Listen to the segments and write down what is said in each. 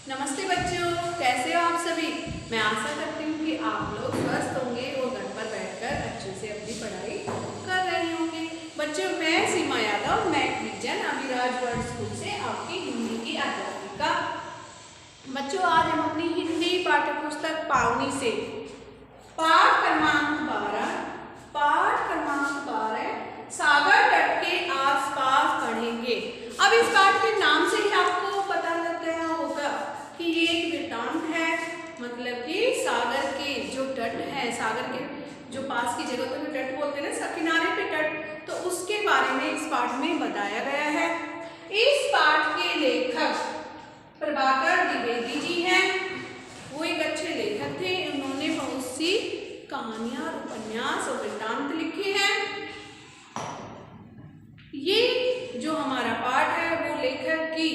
नमस्ते बच्चों, कैसे हो आप सभी। मैं आशा करती हूँ कि आप लोग स्वस्थ होंगे और घर पर बैठकर अच्छे से अपनी पढ़ाई कर रहे होंगे। बच्चों, मैं Seema Yadav, Math Vision Abhiraj World School से आपकी हिंदी की अध्यापिका। बच्चों, आज हम अपनी हिंदी पाठ्य पुस्तक पावनी से पाठ क्रमांक 12 सागर तट के आसपास पढ़ेंगे। अब इस पाठ के नाम से ही आपको पता लग गया होगा कि ये एक वृत्तांत है, मतलब कि सागर के जो तट है, सागर के जो पास की जगह को तट बोलते हैं ना, किनारे पे तट, तो उसके बारे में इस पाठ में बताया गया है। इस पाठ के लेखक प्रभाकर द्विवेदी जी हैं। वो एक अच्छे लेखक थे। उन्होंने बहुत सी कहानियां, उपन्यास और वृत्तांत लिखे हैं। ये जो हमारा पाठ है वो लेखक की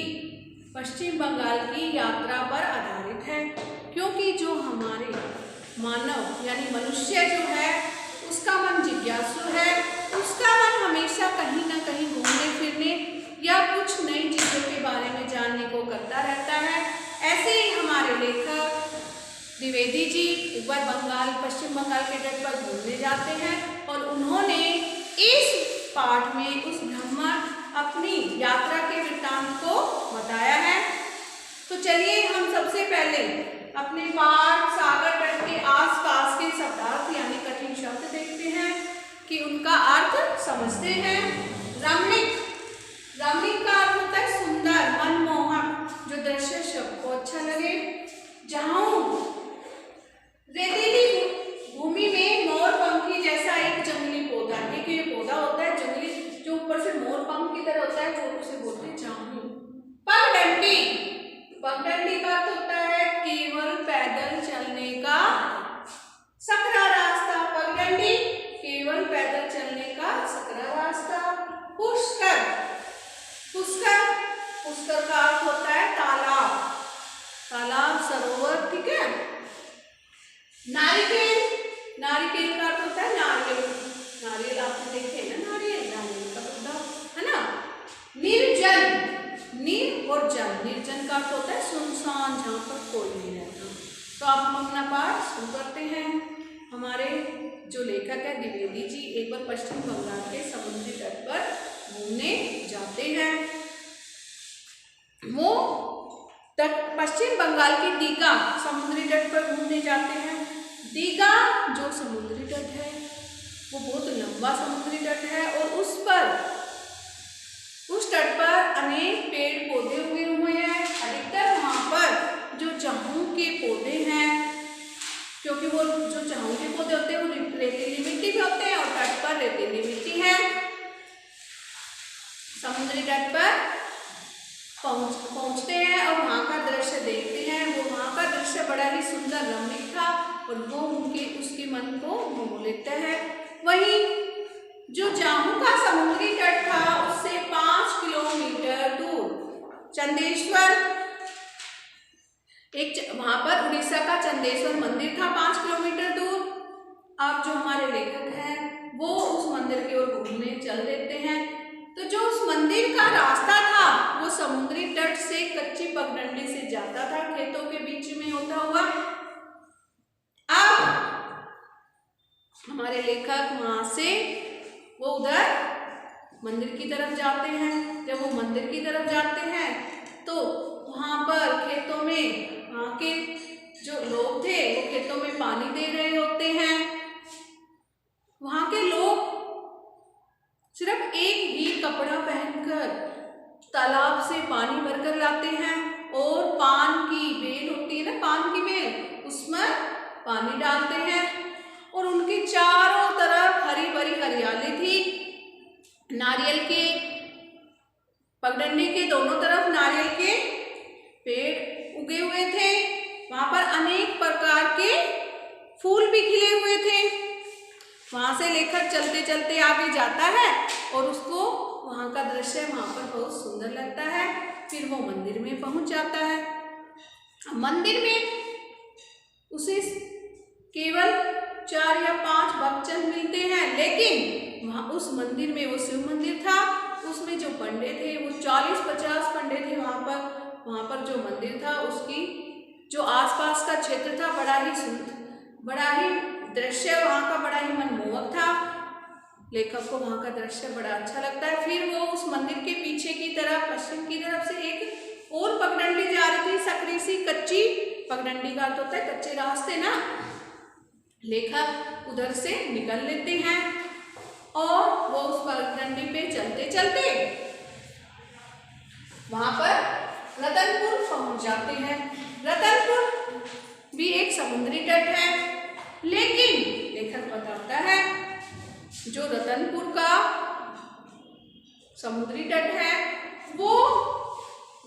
पश्चिम बंगाल की यात्रा पर आधारित है, क्योंकि जो हमारे मानव यानी मनुष्य जो है उसका मन जिज्ञासु है। उसका मन हमेशा कहीं ना कहीं घूमने फिरने या कुछ नई चीज़ों के बारे में जानने को करता रहता है। ऐसे ही हमारे लेखक द्विवेदी जी एक बार पश्चिम बंगाल के तट पर घूमने जाते हैं और उन्होंने इस पाठ में उस भ्रमण अपनी यात्रा के वृत्तांत को बताया है। तो चलिए हम सबसे पहले अपने पाठ सागर तट के आसपास के शब्दार्थ यानी कठिन शब्द देखते हैं कि उनका अर्थ समझते हैं। रमणीक, रमणीक का अर्थ होता है सुंदर, मनमोहक, जो दृश्य सबको अच्छा लगे। जहां रेतीली भूमि में मोर पंखी जैसा एक जंगली पौधा, ठीक है, ये पौधा होता है जंगली, जो ऊपर से मोर पंख की तरह होता है, वो उसे बोलते हैं जामुन। पगडंडी, पगडंडी का अर्थ होता है केवल पैदल चलने का सकरा रास्ता। पगडंडी केवल पैदल चलने का सकरा रास्ता। पुष्कर, पुष्कर, पुष्कर का अर्थ होता है तालाब, तालाब, सरोवर, ठीक है। नारिकेल, नारिकेल का अर्थ होता है नारियल, नारियल आपने देखे ना, नारियल, नारियल का पौधा है ना। निर्जन, नीर और जन, निर्जन का अर्थ होता है सुनसान, जहाँ पर कोई नहीं रहता। तो अब हम अपना पाठ शुरू करते हैं। हमारे जो लेखक है द्विवेदी जी एक बार पश्चिम बंगाल के समुद्री तट पर घूमने जाते हैं। वो पश्चिम बंगाल की दीघा समुद्री तट पर घूमने जाते हैं। दीघा जो समुद्री तट है वो बहुत लंबा समुद्री तट है और उस तट पर अनेक पेड़ पौधे उगे हुए हैं। अधिकतर वहाँ पर जो चाहू के पौधे हैं, क्योंकि वो जो चाहू के पौधे होते हैं वो रेतीली मिट्टी पे होते हैं और तट पर रेतीली मिट्टी है। समुद्री तट पर पहुंचते हैं और वहाँ का दृश्य देखते हैं। वो वहाँ का दृश्य बड़ा ही सुंदर, रमणीक था और वो उसके मन को मोह लेता है। वहीं जो जामू का समुद्री तट था उससे 5 किलोमीटर दूर चंदेश्वर, वहां पर उड़ीसा का चंदेश्वर मंदिर था 5 किलोमीटर दूर। अब जो हमारे लेखक हैं वो उस मंदिर की ओर घूमने चल देते हैं। तो जो उस मंदिर का रास्ता था वो समुद्री तट से कच्ची पगडंडी से जाता था, खेतों के बीच में होता हुआ। अब हमारे लेखक वहां से वो उधर मंदिर की तरफ जाते हैं। जब वो मंदिर की तरफ जाते हैं तो वहां पर खेतों में वहां के जो लोग थे वो खेतों में पानी दे रहे होते हैं। वहां के लोग सिर्फ एक ही कपड़ा पहनकर तालाब से पानी भरकर लाते हैं और पान की बेल होती है ना, पान की बेल, उसमें पानी डालते हैं और उनके चारों तरफ हरी भरी हरियाली थी। नारियल के पगडंडी के दोनों तरफ नारियल के पेड़ उगे हुए थे। वहां पर अनेक प्रकार के फूल भी खिले हुए थे। वहां से लेखक चलते चलते आगे जाता है और उसको वहां का दृश्य वहां पर बहुत सुंदर लगता है। फिर वो मंदिर में पहुंच जाता है। मंदिर में उसे केवल 4 या 5 भक्तजन मिलते हैं, लेकिन वहां उस मंदिर में, वो शिव मंदिर था, उसमें जो पंडित थे वो 40-50 पंडित थे वहां पर। वहाँ पर जो मंदिर था उसकी जो आसपास का क्षेत्र था बड़ा ही सुंदर, बड़ा ही दृश्य वहाँ का बड़ा ही मनमोहक था। लेखक को वहाँ का दृश्य बड़ा अच्छा लगता है। फिर वो उस मंदिर के पीछे की तरफ, पश्चिम की तरफ से एक और पगडंडी जा रही थी, सकरी सी कच्ची पगडंडी का अर्थ होता है कच्चे रास्ते ना। लेखक उधर से निकल लेते हैं और वो उस पगडंडी पे चलते चलते वहां पर रतनपुर पहुंच जाते हैं। रतनपुर भी एक समुद्री तट है, लेकिन लेखक बताता है जो रतनपुर का समुद्री तट है वो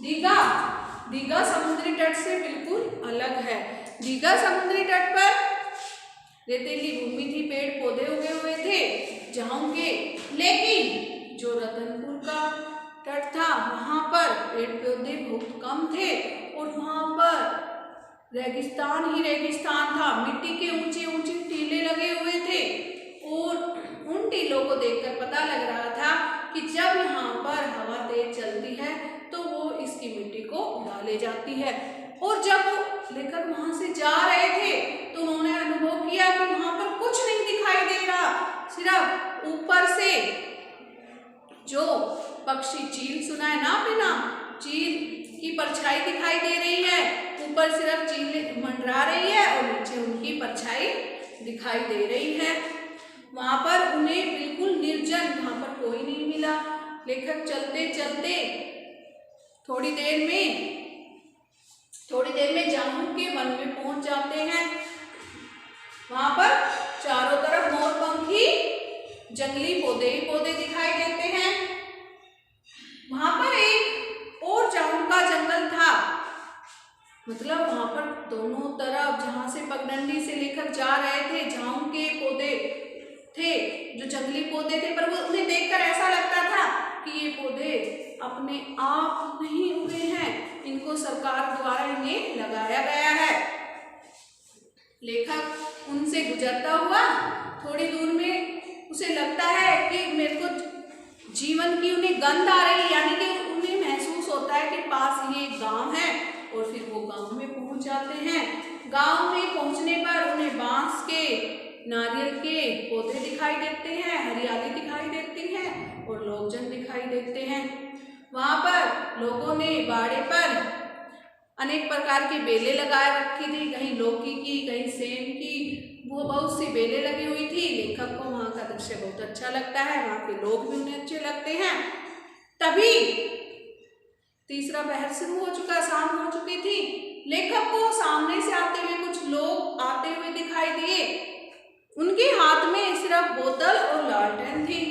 दीघा समुद्री तट से बिल्कुल अलग है। दीघा समुद्री तट पर रेतीली भूमि थी, पेड़ पौधे उगे हुए थे झाऊ के, लेकिन जो रतनपुर का तट था वहाँ पर पेड़ पौधे बहुत कम थे और वहाँ पर रेगिस्तान ही रेगिस्तान था। मिट्टी के ऊंचे ऊंचे टीले लगे हुए थे और उन टीलों को देखकर पता लग रहा था कि जब यहाँ पर हवा तेज चलती है तो वो इसकी मिट्टी को उड़ा ले जाती है। और जब लेखक वहां से जा रहे थे तो उन्होंने अनुभव किया कि वहां पर कुछ नहीं दिखाई दे रहा, सिर्फ ऊपर से जो पक्षी चील सुना है ना आपने नाम, चील की परछाई दिखाई दे रही है। ऊपर सिर्फ चील मंडरा रही है और नीचे उनकी परछाई दिखाई दे रही है। वहां पर उन्हें बिल्कुल निर्जन, वहां पर कोई नहीं मिला। लेखक चलते चलते थोड़ी देर में जामुन के वन में पहुंच जाते हैं। वहां पर चारों तरफ मोरपंखी जंगली पौधे ही पौधे दिखाई देते हैं। वहां पर एक और जामुन का जंगल था, मतलब वहां पर दोनों तरफ जहां से पगडंडी से लेकर जा रहे थे जामुन के पौधे थे, जो जंगली पौधे थे, पर वो उन्हें देखकर ऐसा लगता था कि ये पौधे अपने आप नहीं उगे हैं, इनको सरकार द्वारा इन्हें लगाया गया है। लेखक उनसे गुजरता हुआ थोड़ी दूर में उसे लगता है कि मेरे को जीवन की उन्हें गंध आ रही है, यानी कि उन्हें महसूस होता है कि पास ये गांव है। और फिर वो गांव में पहुंच जाते हैं। गांव में पहुंचने पर उन्हें बांस के, नारियल के पौधे दिखाई देते हैं, हरियाली दिखाई देती है और लोकजन दिखाई देते हैं। वहां पर लोगों ने बाड़े पर अनेक प्रकार की बेलें लगा रखी थी, कहीं लौकी की, कहीं सेम की, वो बहुत सी बेलें लगी हुई थी। लेखक को वहां का दृश्य बहुत अच्छा लगता है, वहां के लोग भी उन्हें अच्छे लगते हैं। तभी तीसरा पहर शुरू हो चुका, शाम हो चुकी थी। लेखक को सामने से आते हुए कुछ लोग आते हुए दिखाई दिए। उनके हाथ में सिर्फ बोतल और लालटेन थी।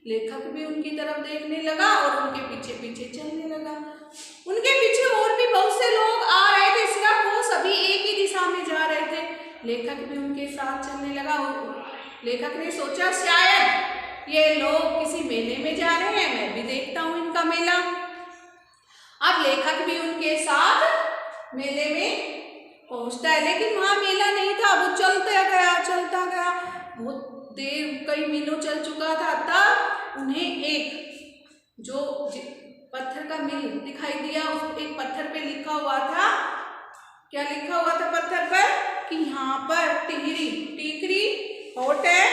लेखक भी उनकी तरफ देखने लगा और उनके पीछे पीछे चलने लगा। उनके पीछे और भी बहुत से लोग आ रहे थे, सिर्फ वो सभी एक ही दिशा में जा रहे थे। लेखक भी उनके साथ चलने लगा। लेखक ने सोचा शायद ये लोग किसी मेले में जा रहे हैं, मैं भी देखता हूँ इनका मेला। अब लेखक भी उनके साथ मेले में पहुंचता है, लेकिन वहां मेला नहीं था। वो चलता गया, बहुत देर, कई मीलों चल चुका था। तब उन्हें एक जो पत्थर का मिल दिखाई दिया। उस एक पत्थर पे लिखा हुआ था, क्या लिखा हुआ था पत्थर पर, कि यहाँ पर टीकरी हाट है,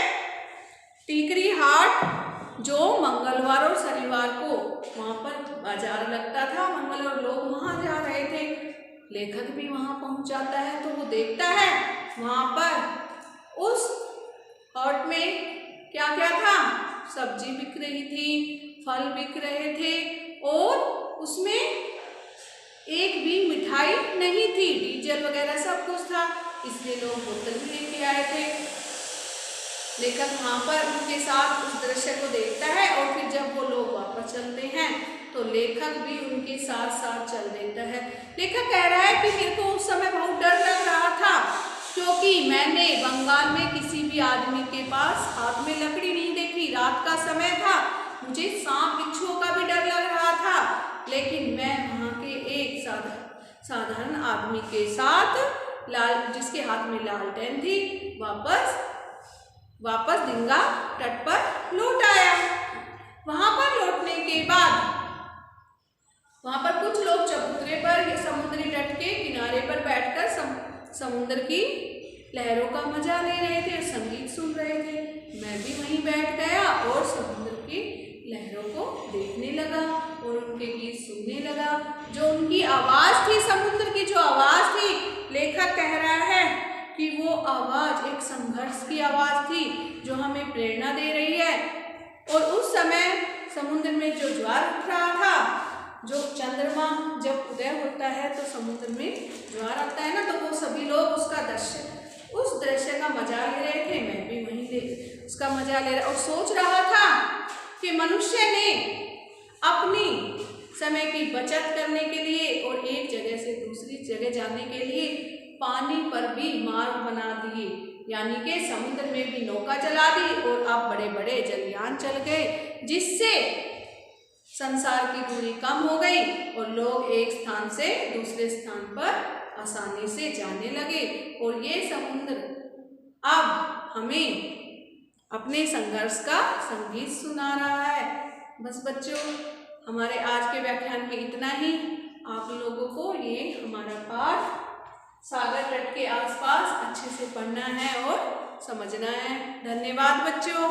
टीकरी हाट, जो मंगलवार और शनिवार को वहां पर बाजार लगता था। मंगलवार लोग वहां जा रहे थे। लेखक भी वहां पहुंच जाता है तो वो देखता है वहां पर उस हाट में क्या क्या था, सब्जी बिक रही थी, फल बिक रहे थे और उसमें एक भी मिठाई नहीं थी। डीजल वगैरह सब कुछ था, इसलिए लोग बोतल भी लेके आए थे। लेखक वहां पर उनके साथ उस दृश्य को देखता है और फिर जब वो लोग वापस चलते हैं तो लेखक भी उनके साथ साथ चल देता है। लेखक कह रहा है कि मेरे को उस समय बहुत डर लग रहा था, क्योंकि मैंने बंगाल में किसी भी आदमी के पास हाथ में लकड़ी नहीं देखी। रात का समय था, मुझे सांप बिच्छुओं का भी डर लग रहा था, लेकिन मैं वहाँ के एक साधारण आदमी के साथ जिसके हाथ में लालटेन थी वापस दीघा तट पर लौट आया। वहां पर लौटने के बाद वहां पर कुछ लोग चबूतरे पर या समुद्री तट के किनारे पर बैठकर समुद्र की लहरों का मजा ले रहे थे, संगीत सुन रहे थे। मैं भी वहीं बैठ गया और समुद्र की लहरों को देखने लगा और उनके गीत सुनने लगा। जो उनकी आवाज थी, समुद्र की जो आवाज थी, लेखक कह रहा है कि वो आवाज एक संघर्ष की आवाज थी जो हमें प्रेरणा दे रही है। और उस समय समुद्र में जो ज्वार उठ रहा था, जो चंद्रमा जब उदय होता है तो समुद्र में ज्वार आता है ना, तो वो सभी लोग उस दृश्य का मजा ले रहे थे। मैं भी वहीं उसका मजा ले रहा और सोच रहा था कि मनुष्य ने अपनी समय की बचत करने के लिए और एक जगह से दूसरी जगह जाने के लिए पानी पर भी मार्ग बना दिए, यानी कि समुद्र में भी नौका चला दी और अब बड़े बड़े जलयान चल गए, जिससे संसार की दूरी कम हो गई और लोग एक स्थान से दूसरे स्थान पर आसानी से जाने लगे। और ये समुद्र अब हमें अपने संघर्ष का संगीत सुना रहा है। बस बच्चों, हमारे आज के व्याख्यान में इतना ही। आप लोगों को ये हमारा पाठ सागर तट के आसपास अच्छे से पढ़ना है और समझना है। धन्यवाद बच्चों।